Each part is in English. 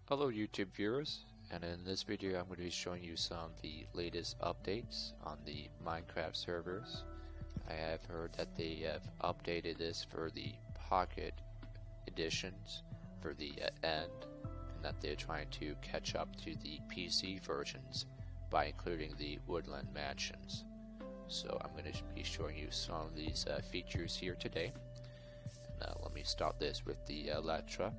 Hello YouTube viewers, and in this video I'm going to be showing you some of the latest updates on the Minecraft servers. I have heard that they have updated this for the Pocket editions for the end, and that they're trying to catch up to the PC versions by including the woodland mansions. So I'm going to be showing you some of these features here today. And, let me start this with the Elytra.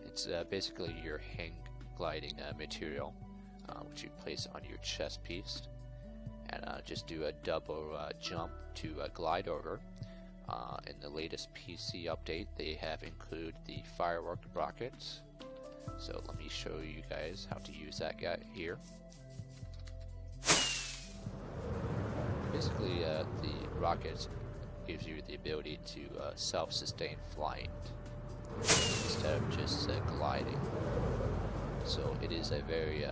It's basically your hang gliding material, which you place on your chest piece, and just do a double jump to glide over. In the latest PC update, they have included the firework rockets. So let me show you guys how to use that guy here. Basically, the rockets gives you the ability to self-sustain flight instead of just gliding. So it is a very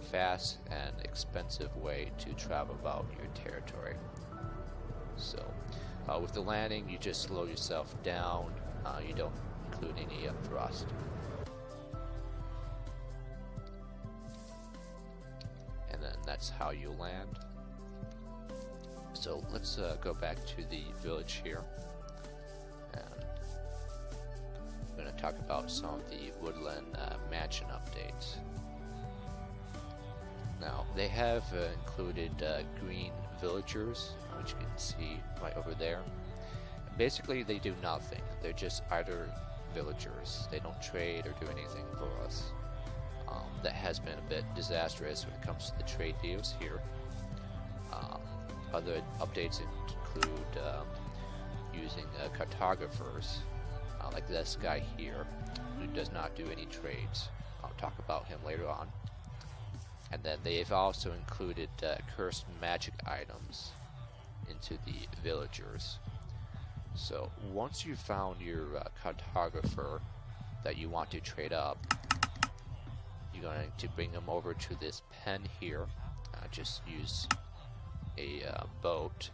fast and expensive way to travel about your territory. So with the landing, you just slow yourself down. You don't include any thrust. And then that's how you land. So let's go back to the village here. I'm going to talk about some of the woodland mansion updates. Now, they have included green villagers, which you can see right over there. Basically, they do nothing. They're just idle villagers. They don't trade or do anything for us. That has been a bit disastrous when it comes to the trade deals here. Other updates include using cartographers, like this guy here, who does not do any trades. I'll talk about him later on. And then they've also included cursed magic items into the villagers. So once you've found your cartographer that you want to trade up, you're going to bring them over to this pen here. Just use a boat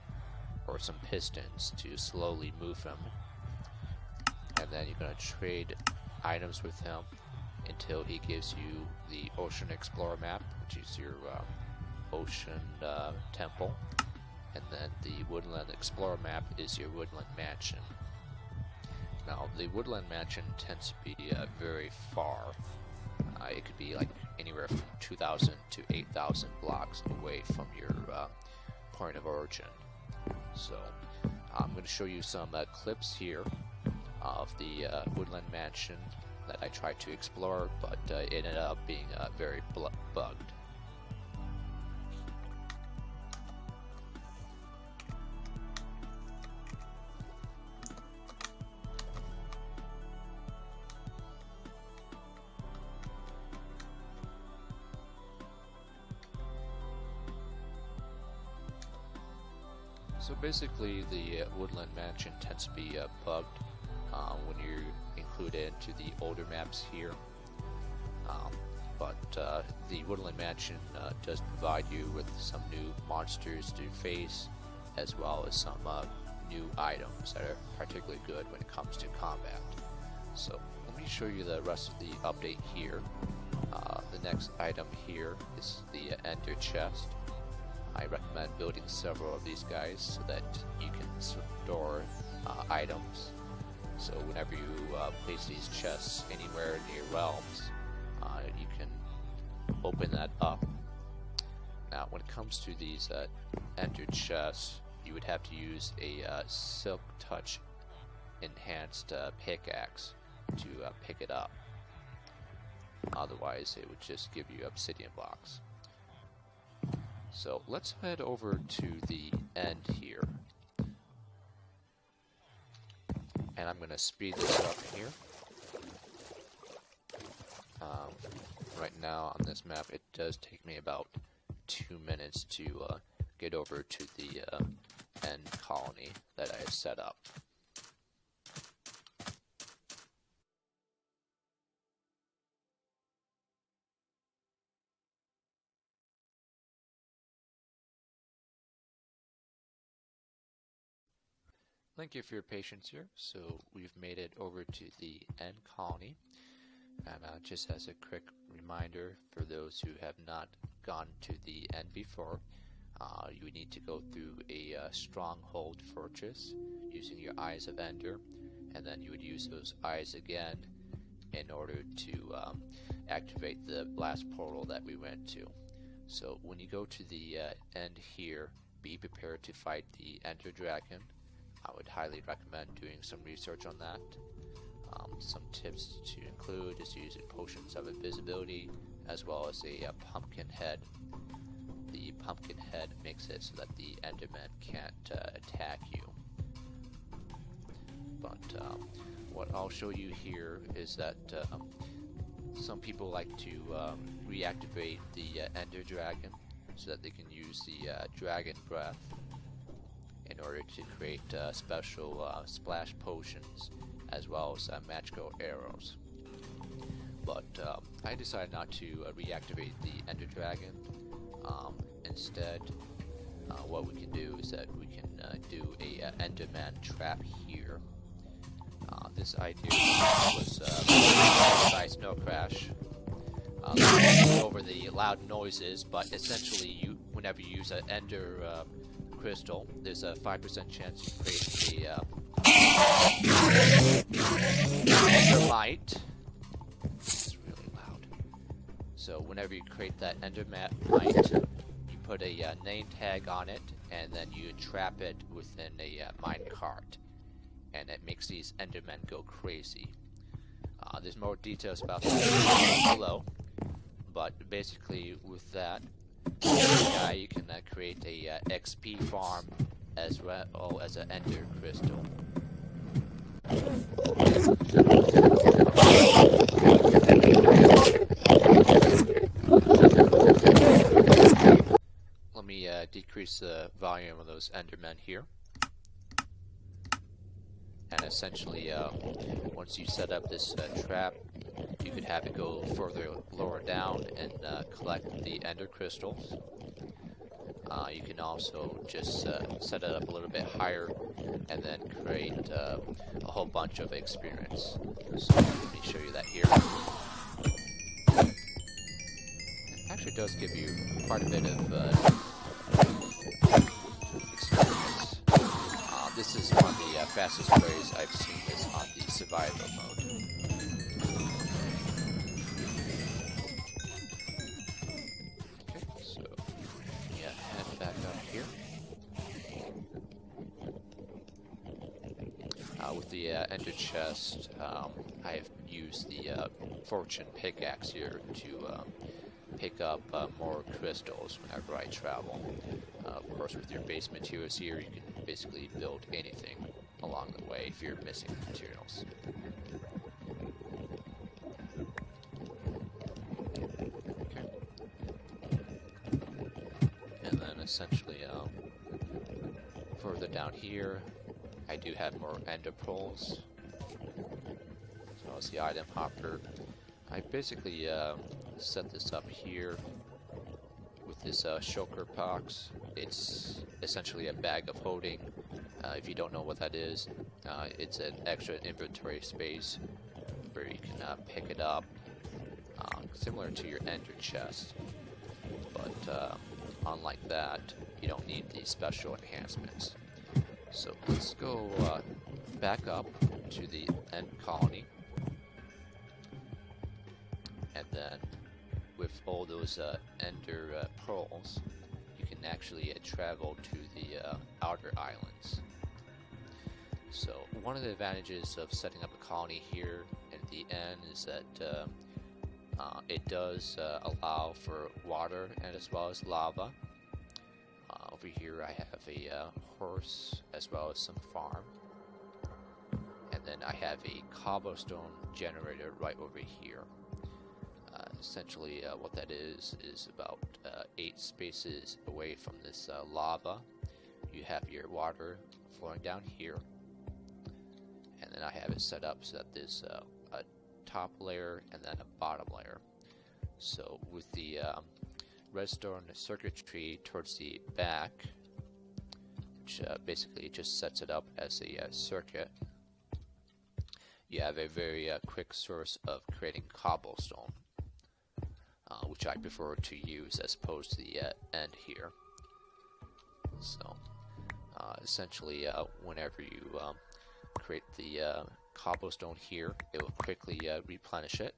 or some pistons to slowly move him, and then you're going to trade items with him until he gives you the Ocean Explorer map, which is your ocean temple, and then the Woodland Explorer map is your Woodland Mansion. Now the Woodland Mansion tends to be very far. It could be like anywhere from 2,000 to 8,000 blocks away from your point of origin. So I'm going to show you some clips here of the woodland mansion that I tried to explore, but it ended up being very bugged. So basically, the woodland mansion tends to be bugged when you include it into the older maps here. But the woodland mansion does provide you with some new monsters to face, as well as some new items that are particularly good when it comes to combat. So let me show you the rest of the update here. The next item here is the ender chest. I recommend building several of these guys so that you can store items. So whenever you place these chests anywhere in your realms, you can open that up. Now when it comes to these ender chests, you would have to use a silk touch enhanced pickaxe to pick it up. Otherwise it would just give you obsidian blocks. So let's head over to the end here. And I'm going to speed this up here. Right now on this map it does take me about 2 minutes to get over to the end colony that I have set up. Thank you for your patience here. So we've made it over to the end colony. And just as a quick reminder for those who have not gone to the end before, you would need to go through a stronghold fortress using your Eyes of Ender, and then you would use those eyes again in order to activate the last portal that we went to. So when you go to the end here, be prepared to fight the Ender Dragon. I would highly recommend doing some research on that. Some tips to include is using potions of invisibility as well as a pumpkin head. The pumpkin head makes it so that the Enderman can't attack you. But what I'll show you here is that some people like to reactivate the Ender Dragon so that they can use the Dragon Breath in order to create special splash potions as well as magical arrows. But I decided not to reactivate the Ender Dragon. Instead, what we can do is that we can do a Enderman trap here. This idea was by Snow Crash. Over the loud noises, but essentially, whenever you use an Ender crystal, there's a 5% chance you create a Ender Mite. It's really loud. So whenever you create that Ender Mite, you put a name tag on it, and then you trap it within a mine cart, and it makes these Endermen go crazy. There's more details about that below, but basically with that, you can create a XP farm as well as an Ender crystal. Let me decrease the volume of those Endermen here. And essentially, once you set up this trap, you could have it go further lower down and collect the Ender crystals. You can also just set it up a little bit higher and then create a whole bunch of experience. So let me show you that here. It actually does give you quite a bit of experience. This is one of the fastest ways I've seen this on the survival mode. Okay, so yeah, head back up here. With the Ender chest, I have used the fortune pickaxe here to pick up more crystals whenever I travel. Of course, with your base materials here, you can basically build anything along the way if you're missing materials. Okay. And then essentially, further down here, I do have more Ender pearls, as well as the item hopper. I basically set this up here with this shulker box. It's essentially a bag of holding. If you don't know what that is, it's an extra inventory space where you can pick it up, similar to your Ender chest. But unlike that, you don't need these special enhancements. So let's go back up to the end colony. And then with all those Ender pearls, you can actually travel to the outer islands. So one of the advantages of setting up a colony here at the end is that it does allow for water and as well as lava. Over here I have a horse as well as some farm. And then I have a cobblestone generator right over here. Essentially what that is about 8 spaces away from this lava. You have your water flowing down here, and then I have it set up so that there's a top layer and then a bottom layer. So with the redstone circuitry towards the back, which basically just sets it up as a circuit, you have a very quick source of creating cobblestone, which I prefer to use as opposed to the end here. So essentially, whenever you create the cobblestone here, it will quickly replenish it,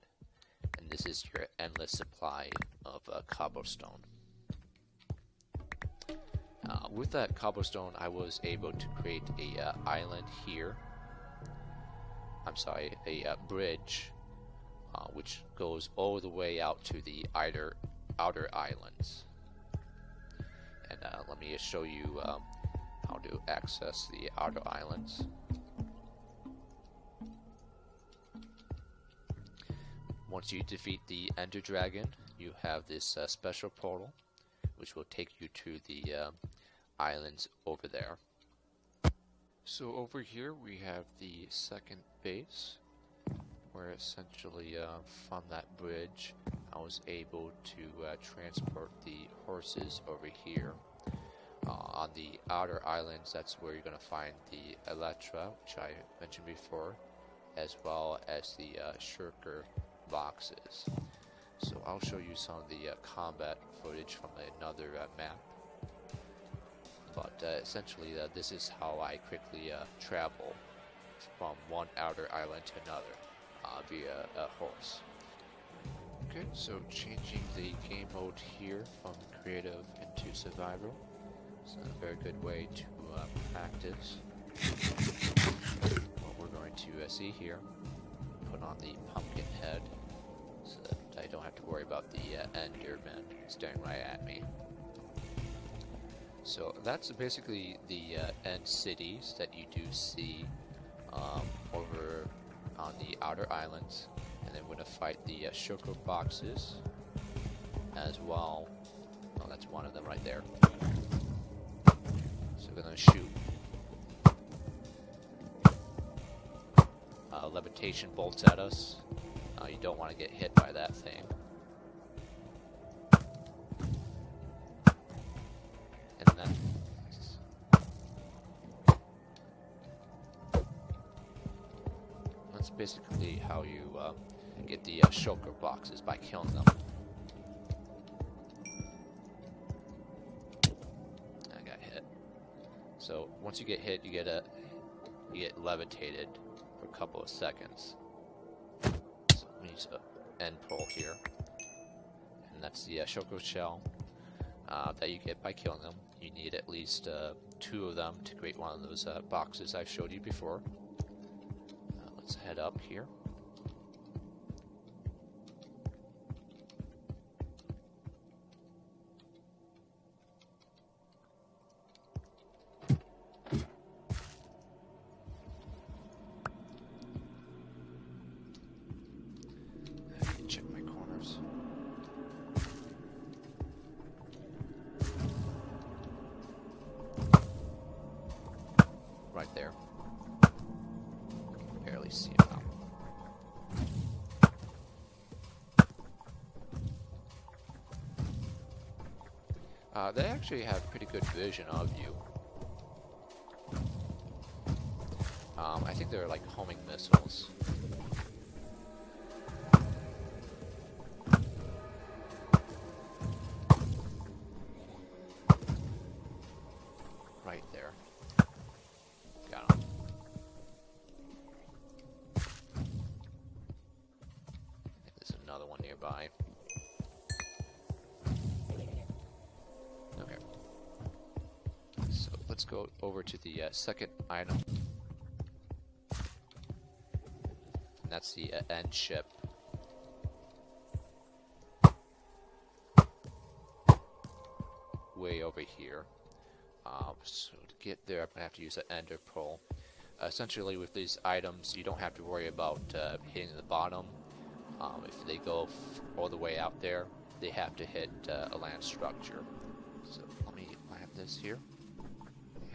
and this is your endless supply of cobblestone. With that cobblestone, I was able to create a island here. I'm sorry, a bridge, which goes all the way out to the outer islands. And let me show you how to access the outer islands. Once you defeat the Ender Dragon, you have this special portal, which will take you to the islands over there. So over here we have the second base, where essentially from that bridge I was able to transport the horses over here. On the outer islands, that's where you're going to find the Elytra, which I mentioned before, as well as the shulker boxes. So I'll show you some of the combat footage from another map. But essentially, this is how I quickly travel from one outer island to another via a horse. Okay, so changing the game mode here from creative into survival. It's a very good way to practice what we're going to see here. Put on the pumpkin head so that I don't have to worry about the Enderman staring right at me. So that's basically the end cities that you do see over on the outer islands, and then we're going to fight the shulker boxes as well. Oh, that's one of them right there. So we're going to shoot levitation bolts at us. You don't want to get hit by that thing. And then that's basically how you get the shulker boxes, by killing them. I got hit. So once you get hit, you get levitated for a couple of seconds. So we use an end pole here, and that's the shulker shell that you get by killing them. You need at least 2 of them to create one of those boxes I've showed you before. Let's head up here. Check my corners. Right there. I can barely see him now. They actually have pretty good vision of you. I think they're like homing missiles. Right there. Got him. I think there's another one nearby. Okay. So let's go over to the second item. And that's the end ship. Way over here. So to get there, I'm going to have to use an ender pearl. Essentially, with these items, you don't have to worry about hitting the bottom. If they go all the way out there, they have to hit a land structure. So let me land this here.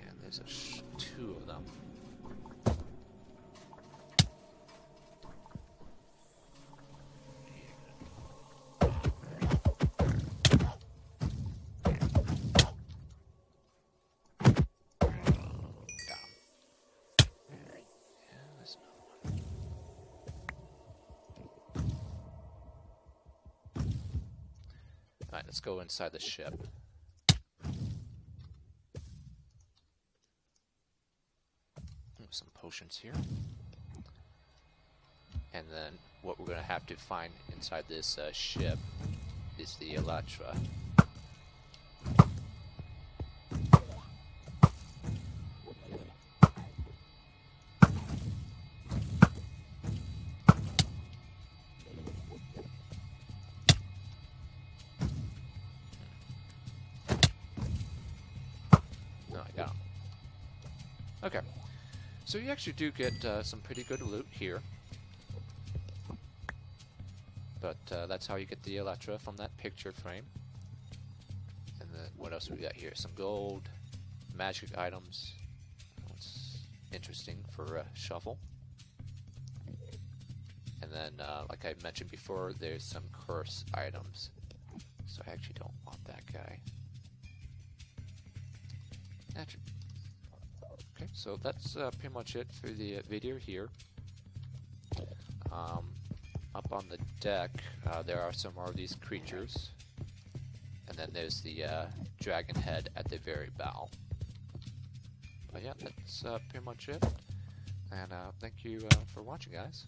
And there's 2 of them. Alright, let's go inside the ship. Some potions here. And then what we're going to have to find inside this ship is the Elytra. No, I got him. Okay. So you actually do get some pretty good loot here. But that's how you get the Elytra, from that picture frame. And then what else we got here? Some gold, magic items. That's interesting for a shovel. And then, like I mentioned before, there's some curse items. So I actually don't want that guy. Actually, okay, so that's pretty much it for the video here. Up on the deck, there are some more of these creatures. And then there's the dragon head at the very bow. But yeah, that's pretty much it. And thank you for watching, guys.